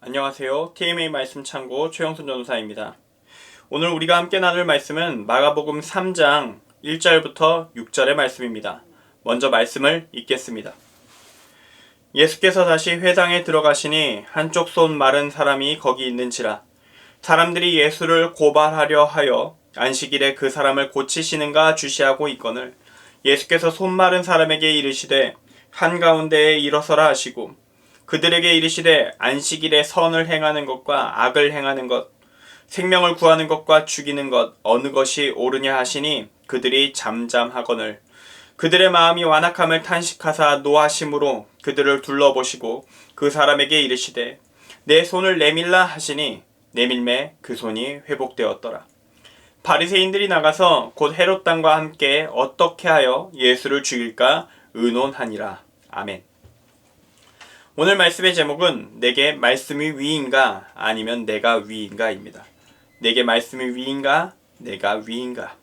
안녕하세요. TMA 말씀 창고 최영순 전도사입니다. 오늘 우리가 함께 나눌 말씀은 마가복음 3장 1절부터 6절의 말씀입니다. 먼저 말씀을 읽겠습니다. 예수께서 다시 회당에 들어가시니 한쪽 손 마른 사람이 거기 있는지라. 사람들이 예수를 고발하려 하여 안식일에 그 사람을 고치시는가 주시하고 있거늘 예수께서 손 마른 사람에게 이르시되 한가운데에 일어서라 하시고 그들에게 이르시되 안식일에 선을 행하는 것과 악을 행하는 것, 생명을 구하는 것과 죽이는 것 어느 것이 옳으냐 하시니 그들이 잠잠하거늘 그들의 마음이 완악함을 탄식하사 노하심으로 그들을 둘러보시고 그 사람에게 이르시되 내 손을 내밀라 하시니 내밀매 그 손이 회복되었더라. 바리새인들이 나가서 곧 헤롯 당과 함께 어떻게 하여 예수를 죽일까 의논하니라. 아멘. 오늘 말씀의 제목은 내게 말씀이 위인가 아니면 내가 위인가입니다. 내게 말씀이 위인가 내가 위인가.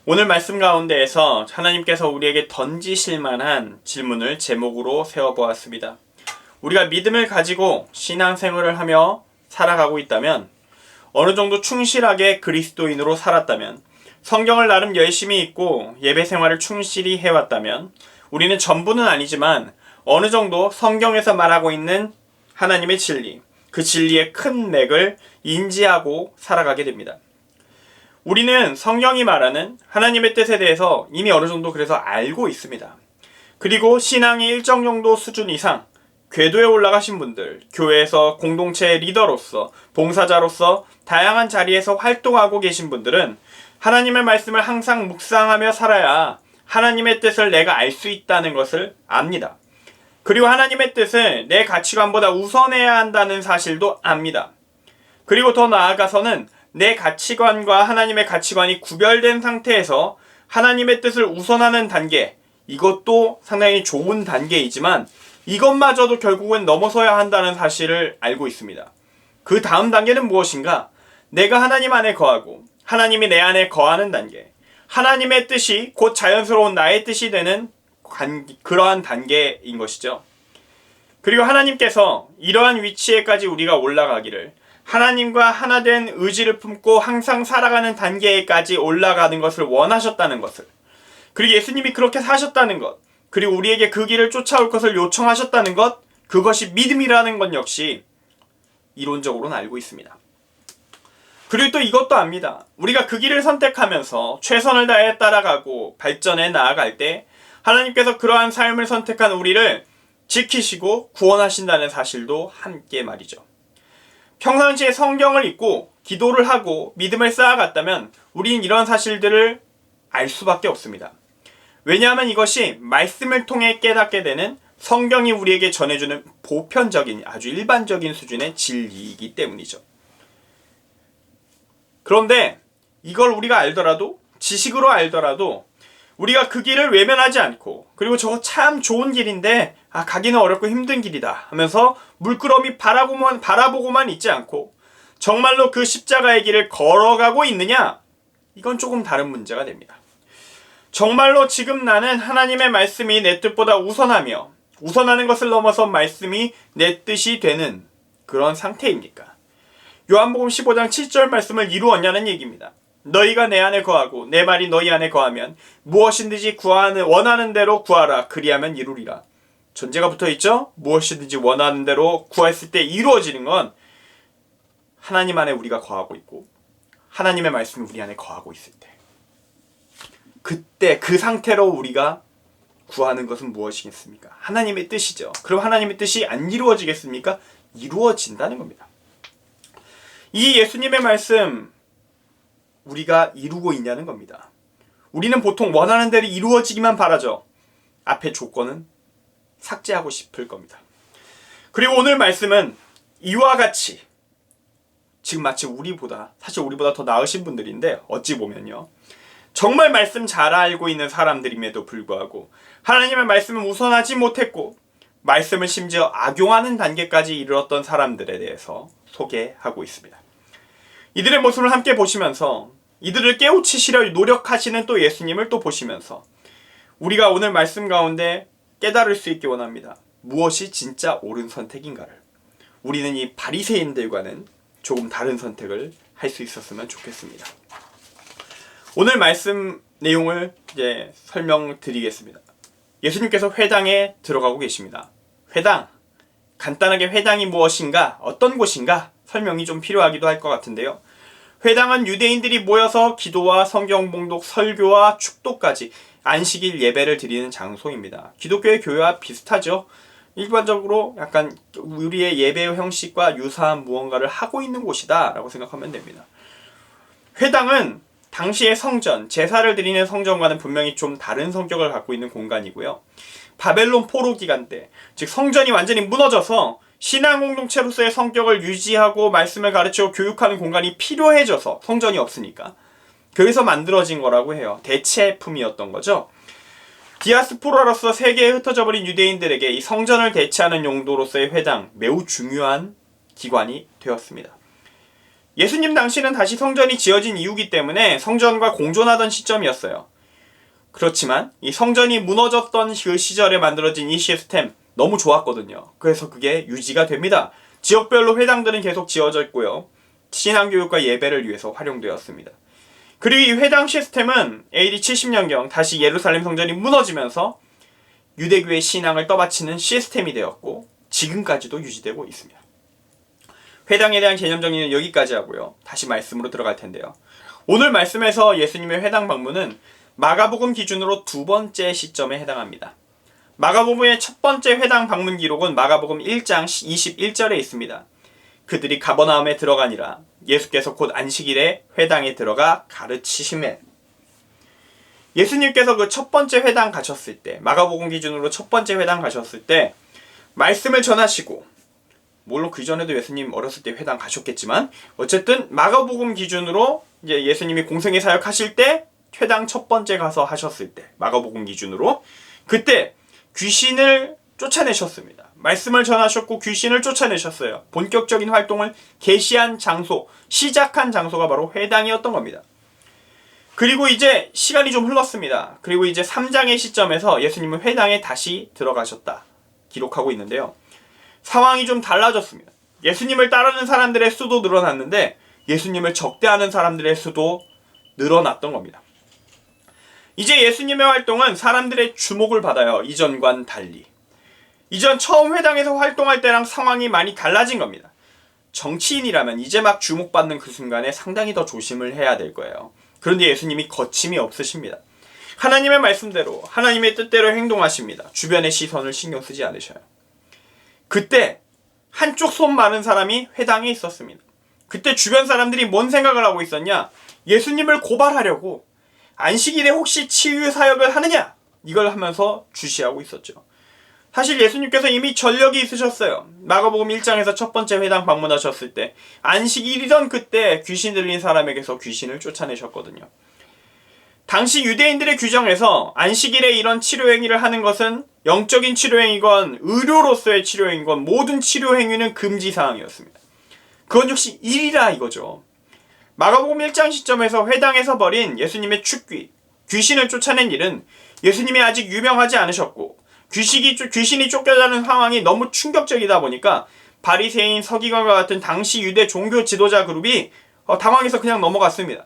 오늘 말씀 가운데에서 하나님께서 우리에게 던지실 만한 질문을 제목으로 세워보았습니다. 우리가 믿음을 가지고 신앙생활을 하며 살아가고 있다면, 어느 정도 충실하게 그리스도인으로 살았다면, 성경을 나름 열심히 읽고 예배생활을 충실히 해왔다면, 우리는 전부는 아니지만 어느 정도 성경에서 말하고 있는 하나님의 진리, 그 진리의 큰 맥을 인지하고 살아가게 됩니다. 우리는 성경이 말하는 하나님의 뜻에 대해서 이미 어느 정도 그래서 알고 있습니다. 그리고 신앙이 일정 정도 수준 이상 궤도에 올라가신 분들, 교회에서 공동체 리더로서, 봉사자로서 다양한 자리에서 활동하고 계신 분들은 하나님의 말씀을 항상 묵상하며 살아야 하나님의 뜻을 내가 알 수 있다는 것을 압니다. 그리고 하나님의 뜻을 내 가치관보다 우선해야 한다는 사실도 압니다. 그리고 더 나아가서는 내 가치관과 하나님의 가치관이 구별된 상태에서 하나님의 뜻을 우선하는 단계, 이것도 상당히 좋은 단계이지만 이것마저도 결국은 넘어서야 한다는 사실을 알고 있습니다. 그 다음 단계는 무엇인가? 내가 하나님 안에 거하고 하나님이 내 안에 거하는 단계, 하나님의 뜻이 곧 자연스러운 나의 뜻이 되는 그러한 단계인 것이죠. 그리고 하나님께서 이러한 위치에까지 우리가 올라가기를, 하나님과 하나된 의지를 품고 항상 살아가는 단계에까지 올라가는 것을 원하셨다는 것을, 그리고 예수님이 그렇게 사셨다는 것, 그리고 우리에게 그 길을 쫓아올 것을 요청하셨다는 것, 그것이 믿음이라는 것 역시 이론적으로는 알고 있습니다. 그리고 또 이것도 압니다. 우리가 그 길을 선택하면서 최선을 다해 따라가고 발전해 나아갈 때 하나님께서 그러한 삶을 선택한 우리를 지키시고 구원하신다는 사실도 함께 말이죠. 평상시에 성경을 읽고 기도를 하고 믿음을 쌓아갔다면 우리는 이런 사실들을 알 수밖에 없습니다. 왜냐하면 이것이 말씀을 통해 깨닫게 되는 성경이 우리에게 전해주는 보편적인 아주 일반적인 수준의 진리이기 때문이죠. 그런데 이걸 우리가 알더라도, 지식으로 알더라도 우리가 그 길을 외면하지 않고, 그리고 저거 참 좋은 길인데 가기는 어렵고 힘든 길이다 하면서 물끄러미 바라보고만 있지 않고 정말로 그 십자가의 길을 걸어가고 있느냐, 이건 조금 다른 문제가 됩니다. 정말로 지금 나는 하나님의 말씀이 내 뜻보다 우선하며 우선하는 것을 넘어서 말씀이 내 뜻이 되는 그런 상태입니까? 요한복음 15장 7절 말씀을 이루었냐는 얘기입니다. 너희가 내 안에 거하고 내 말이 너희 안에 거하면 무엇이든지 원하는 대로 구하라. 그리하면 이루리라. 전제가 붙어있죠? 무엇이든지 원하는 대로 구했을 때 이루어지는 건 하나님 안에 우리가 거하고 있고 하나님의 말씀이 우리 안에 거하고 있을 때, 그때 그 상태로 우리가 구하는 것은 무엇이겠습니까? 하나님의 뜻이죠. 그럼 하나님의 뜻이 안 이루어지겠습니까? 이루어진다는 겁니다. 이 예수님의 말씀 우리가 이루고 있냐는 겁니다. 우리는 보통 원하는 대로 이루어지기만 바라죠. 앞에 조건은 삭제하고 싶을 겁니다. 그리고 오늘 말씀은 이와 같이 지금 마치 사실 우리보다 더 나으신 분들인데, 어찌 보면요, 정말 말씀 잘 알고 있는 사람들임에도 불구하고 하나님의 말씀을 우선하지 못했고 말씀을 심지어 악용하는 단계까지 이르렀던 사람들에 대해서 소개하고 있습니다. 이들의 모습을 함께 보시면서 이들을 깨우치시려 노력하시는 또 예수님을 또 보시면서 우리가 오늘 말씀 가운데 깨달을 수 있게 원합니다. 무엇이 진짜 옳은 선택인가를. 우리는 이 바리새인들과는 조금 다른 선택을 할 수 있었으면 좋겠습니다. 오늘 말씀 내용을 이제 설명드리겠습니다. 예수님께서 회당에 들어가고 계십니다. 회당, 간단하게 회당이 무엇인가, 어떤 곳인가 설명이 좀 필요하기도 할 것 같은데요. 회당은 유대인들이 모여서 기도와 성경 봉독, 설교와 축도까지 안식일 예배를 드리는 장소입니다. 기독교의 교회와 비슷하죠. 일반적으로 약간 우리의 예배 형식과 유사한 무언가를 하고 있는 곳이다 라고 생각하면 됩니다. 회당은 당시의 성전, 제사를 드리는 성전과는 분명히 좀 다른 성격을 갖고 있는 공간이고요. 바벨론 포로 기간 때, 즉 성전이 완전히 무너져서 신앙 공동체로서의 성격을 유지하고 말씀을 가르치고 교육하는 공간이 필요해져서, 성전이 없으니까 그래서 만들어진 거라고 해요. 대체품이었던 거죠. 디아스포라로서 세계에 흩어져 버린 유대인들에게 이 성전을 대체하는 용도로서의 회당, 매우 중요한 기관이 되었습니다. 예수님 당시는 다시 성전이 지어진 이유기 때문에 성전과 공존하던 시점이었어요. 그렇지만 이 성전이 무너졌던 그 시절에 만들어진 이 시스템 너무 좋았거든요. 그래서 그게 유지가 됩니다. 지역별로 회당들은 계속 지어져 있고요. 신앙교육과 예배를 위해서 활용되었습니다. 그리고 이 회당 시스템은 AD 70년경 다시 예루살렘 성전이 무너지면서 유대교의 신앙을 떠받치는 시스템이 되었고 지금까지도 유지되고 있습니다. 회당에 대한 개념 정리는 여기까지 하고요. 다시 말씀으로 들어갈 텐데요. 오늘 말씀에서 예수님의 회당 방문은 마가복음 기준으로 두 번째 시점에 해당합니다. 마가복음의 첫 번째 회당 방문 기록은 마가복음 1장 21절에 있습니다. 그들이 가버나움에 들어가니라. 예수께서 곧 안식일에 회당에 들어가 가르치시매. 예수님께서 그 첫 번째 회당 가셨을 때, 마가복음 기준으로 첫 번째 회당 가셨을 때 말씀을 전하시고, 물론 그 전에도 예수님 어렸을 때 회당 가셨겠지만 어쨌든 마가복음 기준으로 이제 예수님이 공생애 사역하실 때 회당 첫 번째 가서 하셨을 때 마가복음 기준으로 그때 귀신을 쫓아내셨습니다. 말씀을 전하셨고 귀신을 쫓아내셨어요. 본격적인 활동을 개시한 장소, 시작한 장소가 바로 회당이었던 겁니다. 그리고 이제 시간이 좀 흘렀습니다. 그리고 이제 3장의 시점에서 예수님은 회당에 다시 들어가셨다 기록하고 있는데요. 상황이 좀 달라졌습니다. 예수님을 따르는 사람들의 수도 늘어났는데 예수님을 적대하는 사람들의 수도 늘어났던 겁니다. 이제 예수님의 활동은 사람들의 주목을 받아요. 이전과는 달리. 이전 처음 회당에서 활동할 때랑 상황이 많이 달라진 겁니다. 정치인이라면 이제 막 주목받는 그 순간에 상당히 더 조심을 해야 될 거예요. 그런데 예수님이 거침이 없으십니다. 하나님의 말씀대로, 하나님의 뜻대로 행동하십니다. 주변의 시선을 신경 쓰지 않으셔요. 그때 한쪽 손 마른 사람이 회당에 있었습니다. 그때 주변 사람들이 뭔 생각을 하고 있었냐? 예수님을 고발하려고 안식일에 혹시 치유 사역을 하느냐? 이걸 하면서 주시하고 있었죠. 사실 예수님께서 이미 전력이 있으셨어요. 마가복음 1장에서 첫 번째 회당 방문하셨을 때 안식일이던 그때 귀신 들린 사람에게서 귀신을 쫓아내셨거든요. 당시 유대인들의 규정에서 안식일에 이런 치료행위를 하는 것은 영적인 치료행위건 의료로서의 치료행위건 모든 치료행위는 금지사항이었습니다. 그건 역시 일이라 이거죠. 마가복음 1장 시점에서 회당에서 벌인 예수님의 축귀, 귀신을 쫓아낸 일은 예수님이 아직 유명하지 않으셨고 귀신이 쫓겨나는 상황이 너무 충격적이다 보니까 바리새인, 서기관과 같은 당시 유대 종교 지도자 그룹이 당황해서 그냥 넘어갔습니다.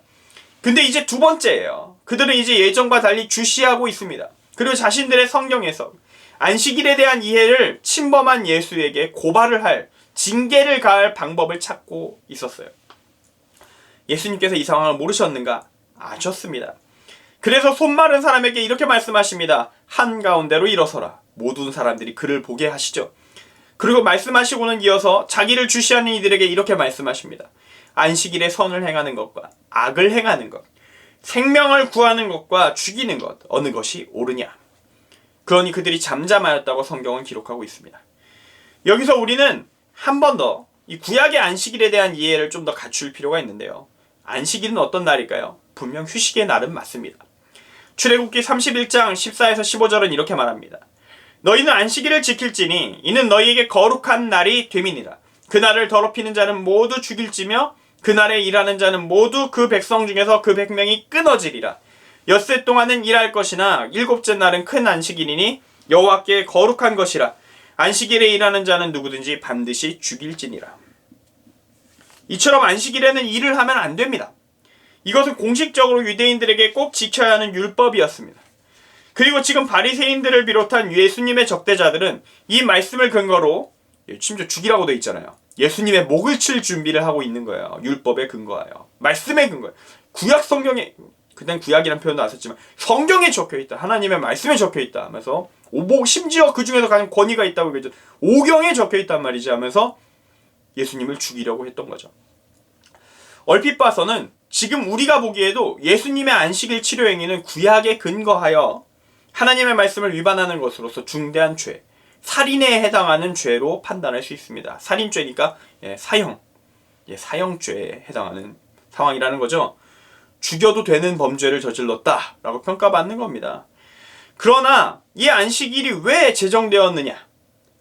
근데 이제 두 번째예요. 그들은 이제 예전과 달리 주시하고 있습니다. 그리고 자신들의 성경 해석, 안식일에 대한 이해를 침범한 예수에게 고발을 할, 징계를 가할 방법을 찾고 있었어요. 예수님께서 이 상황을 모르셨는가? 아셨습니다. 그래서 손 마른 사람에게 이렇게 말씀하십니다. 한가운데로 일어서라. 모든 사람들이 그를 보게 하시죠. 그리고 말씀하시고는 이어서 자기를 주시하는 이들에게 이렇게 말씀하십니다. 안식일에 선을 행하는 것과 악을 행하는 것, 생명을 구하는 것과 죽이는 것, 어느 것이 옳으냐. 그러니 그들이 잠잠하였다고 성경은 기록하고 있습니다. 여기서 우리는 한 번 더 이 구약의 안식일에 대한 이해를 좀 더 갖출 필요가 있는데요. 안식일은 어떤 날일까요? 분명 휴식의 날은 맞습니다. 출애굽기 31장 14에서 15절은 이렇게 말합니다. 너희는 안식일을 지킬지니 이는 너희에게 거룩한 날이 됨이니라. 그날을 더럽히는 자는 모두 죽일지며 그날에 일하는 자는 모두 그 백성 중에서 그 백명이 끊어지리라. 엿새 동안은 일할 것이나 일곱째 날은 큰 안식일이니 여호와께 거룩한 것이라. 안식일에 일하는 자는 누구든지 반드시 죽일지니라. 이처럼 안식일에는 일을 하면 안 됩니다. 이것은 공식적으로 유대인들에게 꼭 지켜야 하는 율법이었습니다. 그리고 지금 바리새인들을 비롯한 예수님의 적대자들은 이 말씀을 근거로, 심지어 죽이라고 돼 있잖아요. 예수님의 목을 칠 준비를 하고 있는 거예요. 율법에 근거하여. 말씀에 근거해요. 구약 성경에, 그땐 구약이라는 표현도 안 썼지만 성경에 적혀있다. 하나님의 말씀에 적혀있다 하면서, 심지어 그 중에서 가장 권위가 있다고 얘기했죠. 오경에 적혀있단 말이지 하면서 예수님을 죽이려고 했던 거죠. 얼핏 봐서는 지금 우리가 보기에도 예수님의 안식일 치료 행위는 구약에 근거하여 하나님의 말씀을 위반하는 것으로서 중대한 죄, 살인에 해당하는 죄로 판단할 수 있습니다. 살인죄니까 사형죄에 해당하는 상황이라는 거죠. 죽여도 되는 범죄를 저질렀다라고 평가받는 겁니다. 그러나 이 안식일이 왜 제정되었느냐?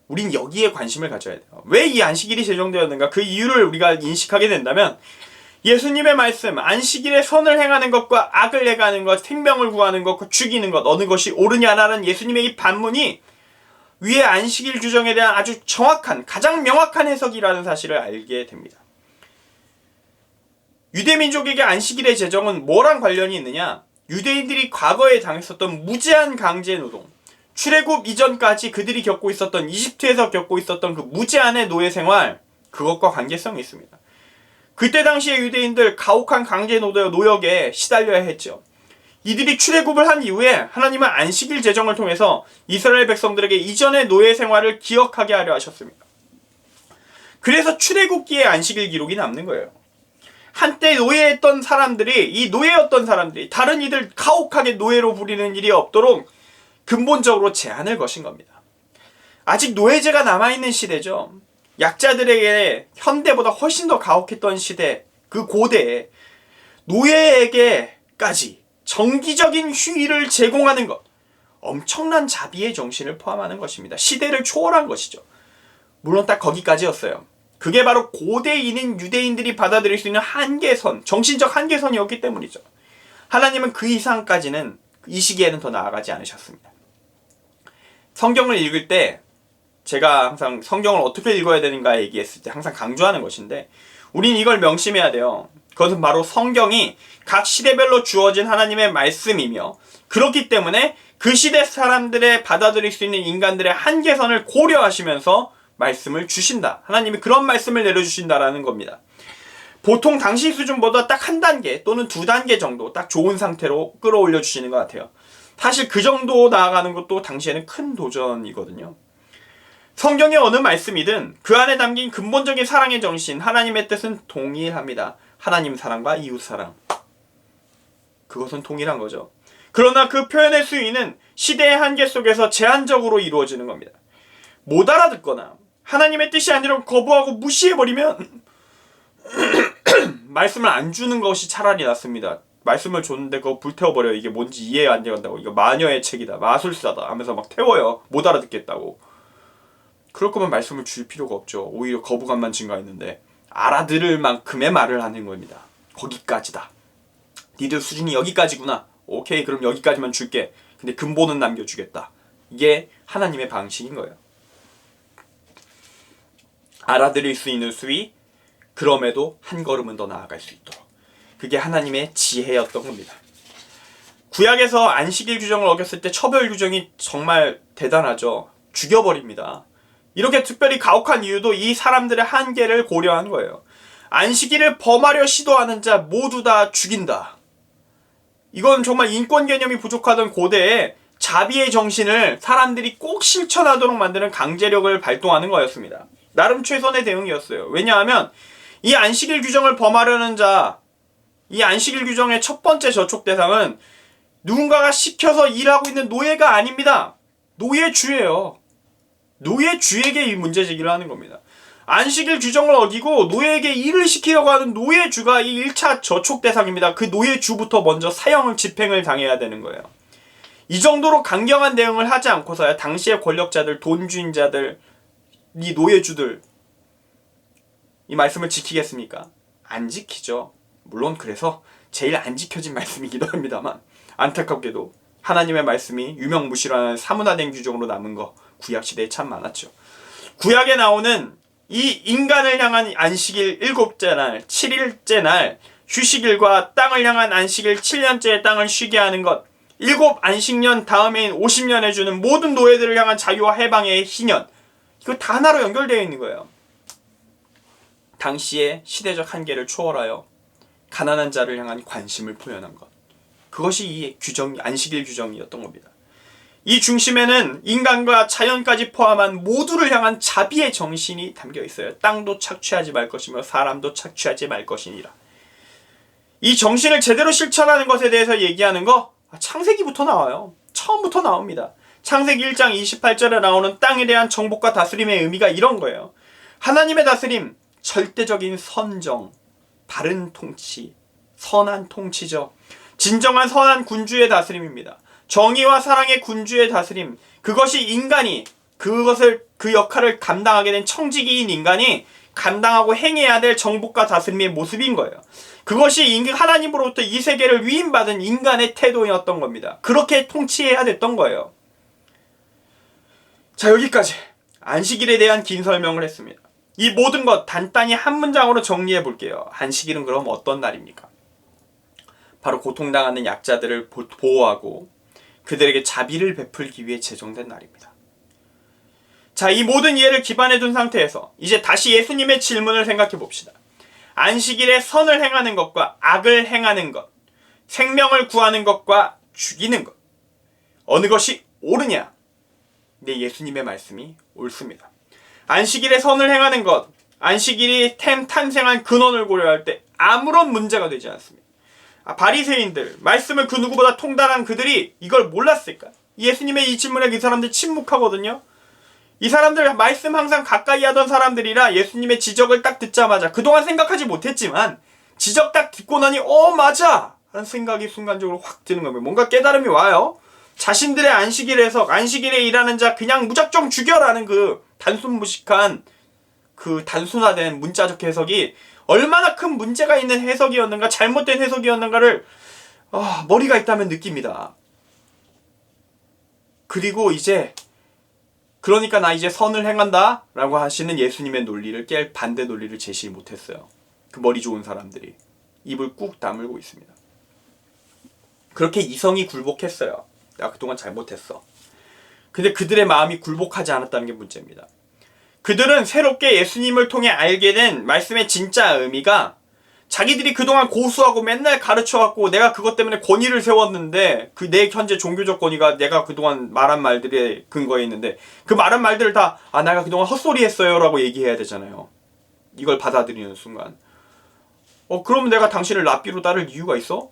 우린 여기에 관심을 가져야 돼요. 왜 이 안식일이 제정되었는가? 그 이유를 우리가 인식하게 된다면 예수님의 말씀, 안식일에 선을 행하는 것과 악을 행하는 것, 생명을 구하는 것, 죽이는 것, 어느 것이 옳으냐라는 예수님의 이 반문이 위의 안식일 규정에 대한 아주 정확한, 가장 명확한 해석이라는 사실을 알게 됩니다. 유대민족에게 안식일의 제정은 뭐랑 관련이 있느냐? 유대인들이 과거에 당했었던 무제한 강제노동, 출애굽 이전까지 그들이 겪고 있었던, 이집트에서 겪고 있었던 그 무제한의 노예 생활, 그것과 관계성이 있습니다. 그때 당시의 유대인들 가혹한 강제 노역에 시달려야 했죠. 이들이 출애굽을 한 이후에 하나님은 안식일 제정을 통해서 이스라엘 백성들에게 이전의 노예 생활을 기억하게 하려 하셨습니다. 그래서 출애굽기의 안식일 기록이 남는 거예요. 한때 노예였던 사람들이 다른 이들 가혹하게 노예로 부리는 일이 없도록 근본적으로 제한을 거신 겁니다. 아직 노예제가 남아있는 시대죠. 약자들에게 현대보다 훨씬 더 가혹했던 시대, 그 고대에 노예에게까지 정기적인 휴일을 제공하는 것, 엄청난 자비의 정신을 포함하는 것입니다. 시대를 초월한 것이죠. 물론 딱 거기까지였어요. 그게 바로 고대인인 유대인들이 받아들일 수 있는 한계선, 정신적 한계선이었기 때문이죠. 하나님은 그 이상까지는 이 시기에는 더 나아가지 않으셨습니다. 성경을 읽을 때 제가 항상 성경을 어떻게 읽어야 되는가 얘기했을 때 항상 강조하는 것인데, 우린 이걸 명심해야 돼요. 그것은 바로 성경이 각 시대별로 주어진 하나님의 말씀이며, 그렇기 때문에 그 시대 사람들의 받아들일 수 있는 인간들의 한계선을 고려하시면서 말씀을 주신다. 하나님이 그런 말씀을 내려주신다라는 겁니다. 보통 당시 수준보다 딱 한 단계 또는 두 단계 정도 딱 좋은 상태로 끌어올려 주시는 것 같아요. 사실 그 정도 나아가는 것도 당시에는 큰 도전이거든요. 성경의 어느 말씀이든 그 안에 담긴 근본적인 사랑의 정신, 하나님의 뜻은 동일합니다. 하나님 사랑과 이웃 사랑. 그것은 동일한 거죠. 그러나 그 표현의 수위는 시대의 한계 속에서 제한적으로 이루어지는 겁니다. 못 알아듣거나 하나님의 뜻이 아니라고 거부하고 무시해버리면 말씀을 안 주는 것이 차라리 낫습니다. 말씀을 줬는데 그거 불태워버려요. 이게 뭔지 이해 안 된다고. 이거 마녀의 책이다, 마술사다 하면서 막 태워요. 못 알아듣겠다고. 그럴 거면 말씀을 줄 필요가 없죠. 오히려 거부감만 증가했는데 알아들을 만큼의 말을 하는 겁니다. 거기까지다. 니들 수준이 여기까지구나. 오케이, 그럼 여기까지만 줄게. 근데 근본은 남겨주겠다. 이게 하나님의 방식인 거예요. 알아들을 수 있는 수위, 그럼에도 한 걸음은 더 나아갈 수 있도록. 그게 하나님의 지혜였던 겁니다. 구약에서 안식일 규정을 어겼을 때 처벌 규정이 정말 대단하죠. 죽여버립니다. 이렇게 특별히 가혹한 이유도 이 사람들의 한계를 고려한 거예요. 안식일을 범하려 시도하는 자 모두 다 죽인다. 이건 정말 인권 개념이 부족하던 고대에 자비의 정신을 사람들이 꼭 실천하도록 만드는 강제력을 발동하는 거였습니다. 나름 최선의 대응이었어요. 왜냐하면 이 안식일 규정을 범하려는 자, 이 안식일 규정의 첫 번째 저촉 대상은 누군가가 시켜서 일하고 있는 노예가 아닙니다. 노예주예요. 노예주에게 이 문제 제기를 하는 겁니다. 안식일 규정을 어기고 노예에게 일을 시키려고 하는 노예주가 이 1차 저촉 대상입니다. 그 노예주부터 먼저 사형을 집행을 당해야 되는 거예요. 이 정도로 강경한 대응을 하지 않고서야 당시의 권력자들, 돈주인자들, 이 노예주들 이 말씀을 지키겠습니까? 안 지키죠. 물론 그래서 제일 안 지켜진 말씀이기도 합니다만, 안타깝게도 하나님의 말씀이 유명무실한 사문화된 규정으로 남은 거 구약시대에 참 많았죠. 구약에 나오는 이 인간을 향한 안식일 7째 날, 7일째 날, 휴식일과 땅을 향한 안식일 7년째 땅을 쉬게 하는 것, 7 안식년 다음해인 50년에 주는 모든 노예들을 향한 자유와 해방의 희년, 이거 다 하나로 연결되어 있는 거예요. 당시의 시대적 한계를 초월하여 가난한 자를 향한 관심을 표현한 것, 그것이 이 규정, 안식일 규정이었던 겁니다. 이 중심에는 인간과 자연까지 포함한 모두를 향한 자비의 정신이 담겨 있어요. 땅도 착취하지 말 것이며 사람도 착취하지 말 것이니라. 이 정신을 제대로 실천하는 것에 대해서 얘기하는 거 창세기부터 나와요. 처음부터 나옵니다. 창세기 1장 28절에 나오는 땅에 대한 정복과 다스림의 의미가 이런 거예요. 하나님의 다스림, 절대적인 선정, 바른 통치, 선한 통치죠. 진정한 선한 군주의 다스림입니다. 정의와 사랑의 군주의 다스림, 그것이 인간이 그 역할을 감당하게 된 청지기인 인간이 감당하고 행해야 될 정복과 다스림의 모습인 거예요. 그것이 하나님으로부터 이 세계를 위임받은 인간의 태도였던 겁니다. 그렇게 통치해야 됐던 거예요. 자, 여기까지 안식일에 대한 긴 설명을 했습니다. 이 모든 것 단단히 한 문장으로 정리해 볼게요. 안식일은 그럼 어떤 날입니까? 바로 고통당하는 약자들을 보호하고 그들에게 자비를 베풀기 위해 제정된 날입니다. 자, 이 모든 이해를 기반에 둔 상태에서 이제 다시 예수님의 질문을 생각해 봅시다. 안식일에 선을 행하는 것과 악을 행하는 것, 생명을 구하는 것과 죽이는 것, 어느 것이 옳으냐? 네, 예수님의 말씀이 옳습니다. 안식일에 선을 행하는 것, 안식일이 탄생한 근원을 고려할 때 아무런 문제가 되지 않습니다. 바리새인들, 말씀을 그 누구보다 통달한 그들이 이걸 몰랐을까? 예수님의 이 질문에 그 사람들 침묵하거든요. 이 사람들 말씀 항상 가까이 하던 사람들이라 예수님의 지적을 딱 듣자마자 그동안 생각하지 못했지만 지적 딱 듣고 나니 맞아! 라는 생각이 순간적으로 확 드는 겁니다. 뭔가 깨달음이 와요. 자신들의 안식일 해석, 안식일에 일하는 자 그냥 무작정 죽여라는 그 단순무식한 그 단순화된 문자적 해석이 얼마나 큰 문제가 있는 해석이었는가, 잘못된 해석이었는가를 머리가 있다면 느낍니다. 그리고 이제 그러니까 나 이제 선을 행한다 라고 하시는 예수님의 논리를 깰 반대 논리를 제시 못했어요. 그 머리 좋은 사람들이 입을 꾹 다물고 있습니다. 그렇게 이성이 굴복했어요. 내가 그동안 잘못했어. 근데 그들의 마음이 굴복하지 않았다는 게 문제입니다. 그들은 새롭게 예수님을 통해 알게 된 말씀의 진짜 의미가 자기들이 그동안 고수하고 맨날 가르쳐왔고 내가 그것 때문에 권위를 세웠는데 그 내 현재 종교적 권위가 내가 그동안 말한 말들에 근거해 있는데 그 말한 말들을 다 내가 그동안 헛소리 했어요 라고 얘기해야 되잖아요. 이걸 받아들이는 순간 그러면 내가 당신을 랍비로 따를 이유가 있어?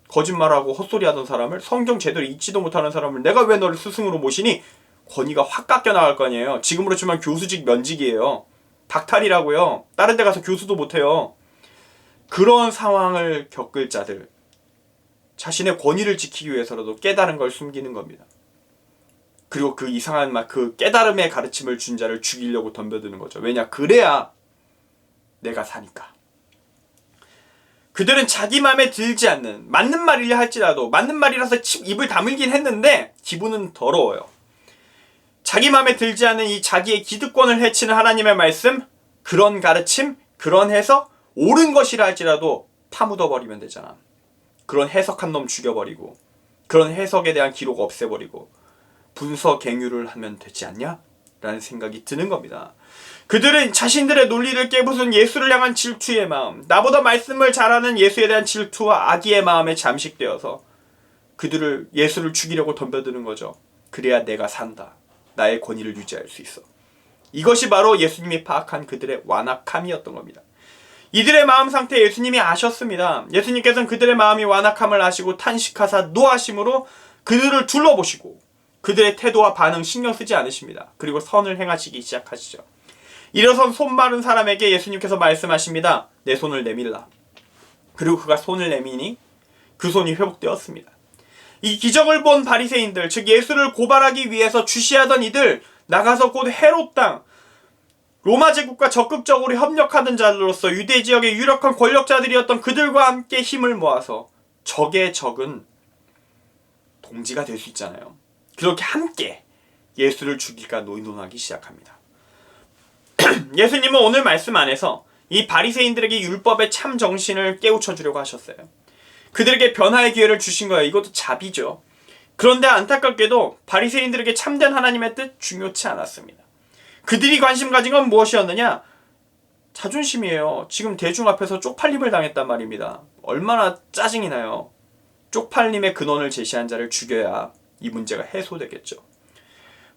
거짓말하고 헛소리하던 사람을, 성경 제대로 읽지도 못하는 사람을 내가 왜 너를 스승으로 모시니? 권위가 확 깎여 나갈 거 아니에요. 지금으로 치면 교수직 면직이에요. 박탈이라고요. 다른 데 가서 교수도 못해요. 그런 상황을 겪을 자들, 자신의 권위를 지키기 위해서라도 깨달은 걸 숨기는 겁니다. 그리고 그 이상한 그 깨달음의 가르침을 준 자를 죽이려고 덤벼드는 거죠. 왜냐? 그래야 내가 사니까. 그들은 자기 맘에 들지 않는, 맞는 말이라 할지라도 맞는 말이라서 입을 다물긴 했는데 기분은 더러워요. 자기 맘에 들지 않는 이 자기의 기득권을 해치는 하나님의 말씀, 그런 가르침, 그런 해석, 옳은 것이라 할지라도 파묻어버리면 되잖아. 그런 해석한 놈 죽여버리고 그런 해석에 대한 기록 없애버리고 분서갱유를 하면 되지 않냐? 라는 생각이 드는 겁니다. 그들은 자신들의 논리를 깨부순 예수를 향한 질투의 마음, 나보다 말씀을 잘하는 예수에 대한 질투와 악의의 마음에 잠식되어서 그들을 예수를 죽이려고 덤벼드는 거죠. 그래야 내가 산다. 나의 권위를 유지할 수 있어. 이것이 바로 예수님이 파악한 그들의 완악함이었던 겁니다. 이들의 마음 상태 예수님이 아셨습니다. 예수님께서는 그들의 마음이 완악함을 아시고 탄식하사 노하심으로 그들을 둘러보시고 그들의 태도와 반응 신경 쓰지 않으십니다. 그리고 선을 행하시기 시작하시죠. 일어선 손 마른 사람에게 예수님께서 말씀하십니다. 내 손을 내밀라. 그리고 그가 손을 내미니 그 손이 회복되었습니다. 이 기적을 본 바리새인들, 즉 예수를 고발하기 위해서 주시하던 이들, 나가서 곧 헤롯 땅, 로마 제국과 적극적으로 협력하던 자들로서 유대 지역의 유력한 권력자들이었던 그들과 함께 힘을 모아서 적의 적은 동지가 될 수 있잖아요. 그렇게 함께 예수를 죽일까 논하기 시작합니다. 예수님은 오늘 말씀 안에서 이 바리새인들에게 율법의 참 정신을 깨우쳐 주려고 하셨어요. 그들에게 변화의 기회를 주신 거예요. 이것도 자비죠. 그런데 안타깝게도 바리새인들에게 참된 하나님의 뜻 중요치 않았습니다. 그들이 관심 가진 건 무엇이었느냐? 자존심이에요. 지금 대중 앞에서 쪽팔림을 당했단 말입니다. 얼마나 짜증이 나요. 쪽팔림의 근원을 제시한 자를 죽여야 이 문제가 해소되겠죠.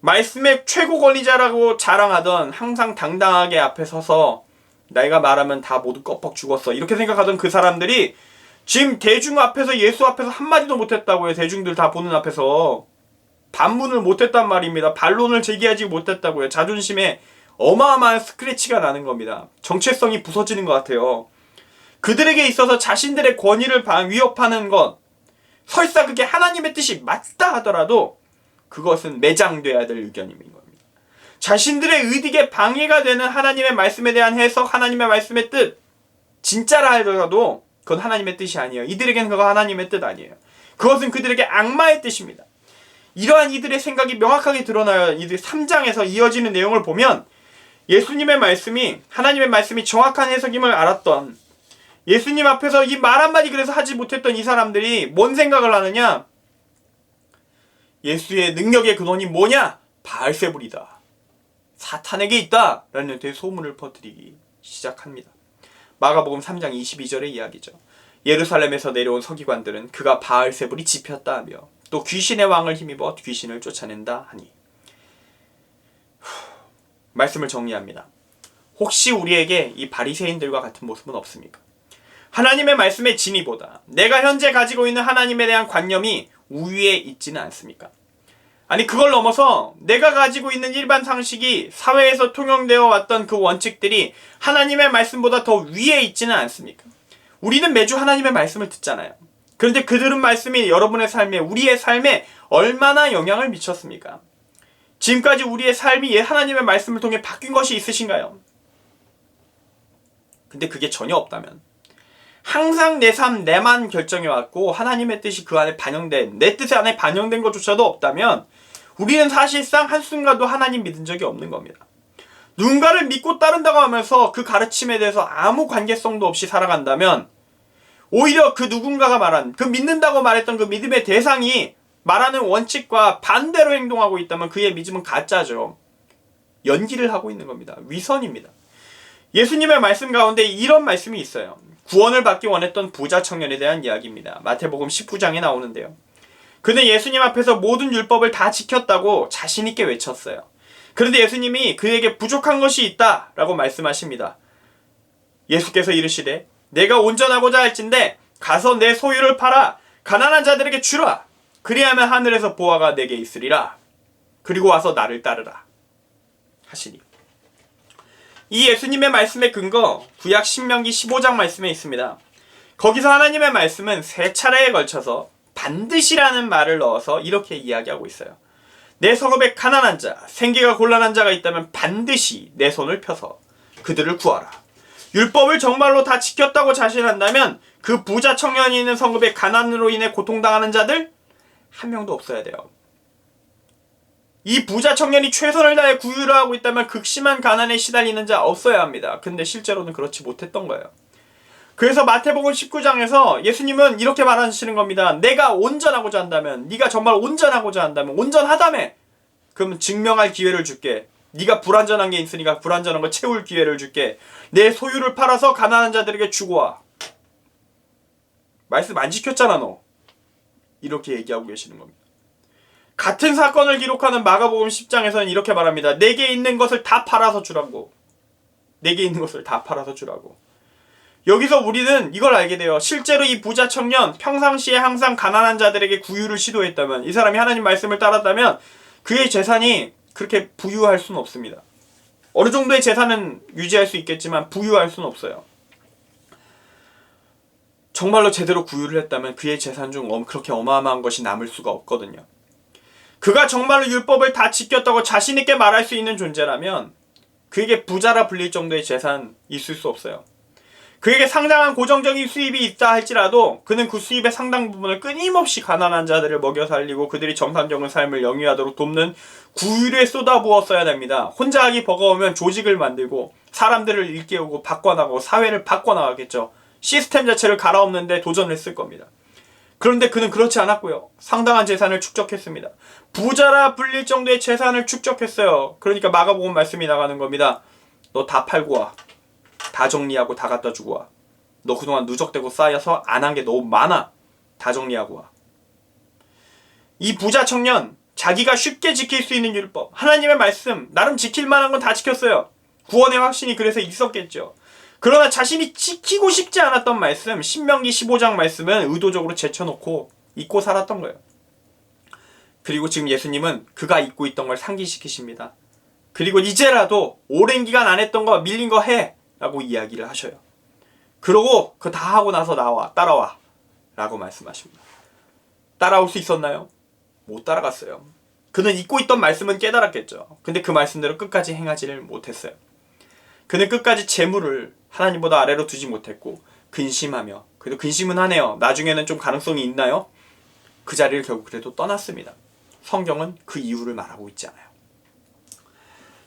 말씀의 최고 권위자라고 자랑하던, 항상 당당하게 앞에 서서 내가 말하면 다 모두 껍벅 죽었어 이렇게 생각하던 그 사람들이 지금 대중 앞에서, 예수 앞에서 한마디도 못했다고요. 대중들 다 보는 앞에서 반문을 못했단 말입니다. 반론을 제기하지 못했다고요. 자존심에 어마어마한 스크래치가 나는 겁니다. 정체성이 부서지는 것 같아요. 그들에게 있어서 자신들의 권위를 위협하는 것, 설사 그게 하나님의 뜻이 맞다 하더라도 그것은 매장돼야 될 의견인 겁니다. 자신들의 의득에 방해가 되는 하나님의 말씀에 대한 해석, 하나님의 말씀의 뜻, 진짜라 하더라도 그건 하나님의 뜻이 아니에요. 이들에게는 그거 하나님의 뜻 아니에요. 그것은 그들에게 악마의 뜻입니다. 이러한 이들의 생각이 명확하게 드러나요. 이들 3장에서 이어지는 내용을 보면 예수님의 말씀이, 하나님의 말씀이 정확한 해석임을 알았던, 예수님 앞에서 이 말 한마디 그래서 하지 못했던 이 사람들이 뭔 생각을 하느냐? 예수의 능력의 근원이 뭐냐? 바알세불이다. 사탄에게 있다. 라는 대소문을 퍼뜨리기 시작합니다. 마가복음 3장 22절의 이야기죠. 예루살렘에서 내려온 서기관들은 그가 바알세불이 집혔다 하며 또 귀신의 왕을 힘입어 귀신을 쫓아낸다 하니. 말씀을 정리합니다. 혹시 우리에게 이 바리새인들과 같은 모습은 없습니까? 하나님의 말씀의 진리보다 내가 현재 가지고 있는 하나님에 대한 관념이 우위에 있지는 않습니까? 아니, 그걸 넘어서 내가 가지고 있는 일반 상식이, 사회에서 통용되어 왔던 그 원칙들이 하나님의 말씀보다 더 위에 있지는 않습니까? 우리는 매주 하나님의 말씀을 듣잖아요. 그런데 그 들은 말씀이 여러분의 삶에, 우리의 삶에 얼마나 영향을 미쳤습니까? 지금까지 우리의 삶이 하나님의 말씀을 통해 바뀐 것이 있으신가요? 근데 그게 전혀 없다면, 항상 내 삶, 내만 결정해왔고 하나님의 뜻이 그 안에 반영된, 내 뜻 안에 반영된 것조차도 없다면 우리는 사실상 한순간도 하나님 믿은 적이 없는 겁니다. 누군가를 믿고 따른다고 하면서 그 가르침에 대해서 아무 관계성도 없이 살아간다면, 오히려 그 누군가가 말한, 그 믿는다고 말했던 그 믿음의 대상이 말하는 원칙과 반대로 행동하고 있다면 그의 믿음은 가짜죠. 연기를 하고 있는 겁니다. 위선입니다. 예수님의 말씀 가운데 이런 말씀이 있어요. 구원을 받기 원했던 부자 청년에 대한 이야기입니다. 마태복음 19장에 나오는데요. 그는 예수님 앞에서 모든 율법을 다 지켰다고 자신 있게 외쳤어요. 그런데 예수님이 그에게 부족한 것이 있다 라고 말씀하십니다. 예수께서 이르시되 내가 온전하고자 할진대 가서 내 소유를 팔아 가난한 자들에게 주라. 그리하면 하늘에서 보화가 내게 있으리라. 그리고 와서 나를 따르라 하시니. 이 예수님의 말씀의 근거, 구약 신명기 15장 말씀에 있습니다. 거기서 하나님의 말씀은 세 차례에 걸쳐서 반드시라는 말을 넣어서 이렇게 이야기하고 있어요. 내 성읍에 가난한 자, 생계가 곤란한 자가 있다면 반드시 내 손을 펴서 그들을 구하라. 율법을 정말로 다 지켰다고 자신한다면 그 부자 청년이 있는 성읍에 가난으로 인해 고통당하는 자들 한 명도 없어야 돼요. 이 부자 청년이 최선을 다해 구유를 하고 있다면 극심한 가난에 시달리는 자 없어야 합니다. 근데 실제로는 그렇지 못했던 거예요. 그래서 마태복음 19장에서 예수님은 이렇게 말하시는 겁니다. 내가 온전하고자 한다면, 네가 정말 온전하고자 한다면, 온전하다며, 그럼 증명할 기회를 줄게. 네가 불완전한 게 있으니까 불완전한 거 채울 기회를 줄게. 내 소유를 팔아서 가난한 자들에게 주고 와. 말씀 안 지켰잖아 너. 이렇게 얘기하고 계시는 겁니다. 같은 사건을 기록하는 마가복음 10장에서는 이렇게 말합니다. 내게 있는 것을 다 팔아서 주라고. 내게 있는 것을 다 팔아서 주라고. 여기서 우리는 이걸 알게 돼요. 실제로 이 부자 청년, 평상시에 항상 가난한 자들에게 구유를 시도했다면, 이 사람이 하나님 말씀을 따랐다면 그의 재산이 그렇게 부유할 수는 없습니다. 어느 정도의 재산은 유지할 수 있겠지만 부유할 수는 없어요. 정말로 제대로 구유를 했다면 그의 재산 중 그렇게 어마어마한 것이 남을 수가 없거든요. 그가 정말로 율법을 다 지켰다고 자신있게 말할 수 있는 존재라면 그에게 부자라 불릴 정도의 재산 있을 수 없어요. 그에게 상당한 고정적인 수입이 있다 할지라도 그는 그 수입의 상당 부분을 끊임없이 가난한 자들을 먹여 살리고 그들이 정상적인 삶을 영위하도록 돕는 구휼에 쏟아부었어야 됩니다. 혼자 하기 버거우면 조직을 만들고 사람들을 일깨우고 바꿔나가고 사회를 바꿔나가겠죠. 시스템 자체를 갈아엎는데 도전을 했을 겁니다. 그런데 그는 그렇지 않았고요. 상당한 재산을 축적했습니다. 부자라 불릴 정도의 재산을 축적했어요. 그러니까 마가복음 말씀이 나가는 겁니다. 너 다 팔고 와. 다 정리하고 다 갖다 주고 와. 너 그동안 누적되고 쌓여서 안 한 게 너무 많아. 다 정리하고 와. 이 부자 청년, 자기가 쉽게 지킬 수 있는 율법, 하나님의 말씀, 나름 지킬 만한 건 다 지켰어요. 구원의 확신이 그래서 있었겠죠. 그러나 자신이 지키고 싶지 않았던 말씀, 신명기 15장 말씀은 의도적으로 제쳐놓고 잊고 살았던 거예요. 그리고 지금 예수님은 그가 잊고 있던 걸 상기시키십니다. 그리고 이제라도 오랜 기간 안 했던 거, 밀린 거 해! 라고 이야기를 하셔요. 그러고 그거 다 하고 나서 따라와 라고 말씀하십니다. 따라올 수 있었나요? 못 따라갔어요. 그는 잊고 있던 말씀은 깨달았겠죠. 근데 그 말씀대로 끝까지 행하지를 못했어요. 그는 끝까지 재물을 하나님보다 아래로 두지 못했고 근심하며, 그래도 근심은 하네요. 나중에는 좀 가능성이 있나요? 그 자리를 결국 그래도 떠났습니다. 성경은 그 이유를 말하고 있지 않아요.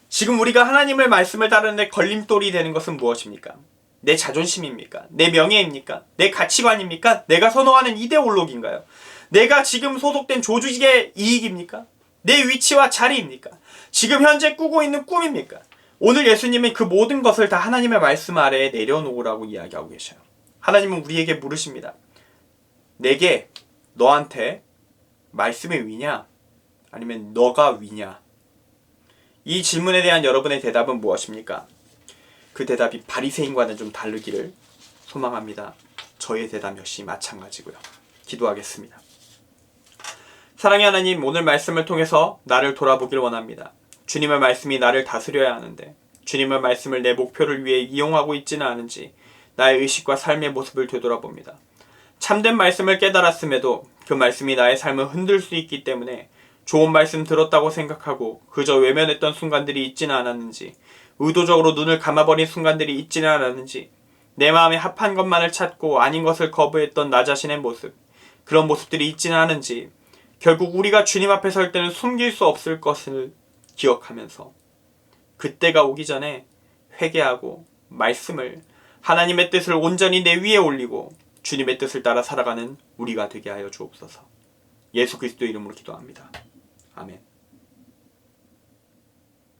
지금 우리가 하나님의 말씀을 따르는데 걸림돌이 되는 것은 무엇입니까? 내 자존심입니까? 내 명예입니까? 내 가치관입니까? 내가 선호하는 이데올로기인가요? 내가 지금 소속된 조직의 이익입니까? 내 위치와 자리입니까? 지금 현재 꾸고 있는 꿈입니까? 오늘 예수님은 그 모든 것을 다 하나님의 말씀 아래에 내려놓으라고 이야기하고 계셔요. 하나님은 우리에게 물으십니다. 내게, 너한테 말씀이 위냐? 아니면 너가 위냐? 이 질문에 대한 여러분의 대답은 무엇입니까? 그 대답이 바리새인과는 좀 다르기를 소망합니다. 저의 대답 역시 마찬가지고요. 기도하겠습니다. 사랑의 하나님, 오늘 말씀을 통해서 나를 돌아보길 원합니다. 주님의 말씀이 나를 다스려야 하는데 주님의 말씀을 내 목표를 위해 이용하고 있지는 않은지 나의 의식과 삶의 모습을 되돌아봅니다. 참된 말씀을 깨달았음에도 그 말씀이 나의 삶을 흔들 수 있기 때문에 좋은 말씀 들었다고 생각하고 그저 외면했던 순간들이 있지는 않았는지, 의도적으로 눈을 감아버린 순간들이 있지는 않았는지, 내 마음에 합한 것만을 찾고 아닌 것을 거부했던 나 자신의 모습, 그런 모습들이 있지는 않은지, 결국 우리가 주님 앞에 설 때는 숨길 수 없을 것을 기억하면서 그때가 오기 전에 회개하고 말씀을, 하나님의 뜻을 온전히 내 위에 올리고 주님의 뜻을 따라 살아가는 우리가 되게 하여 주옵소서. 예수 그리스도의 이름으로 기도합니다. 아멘.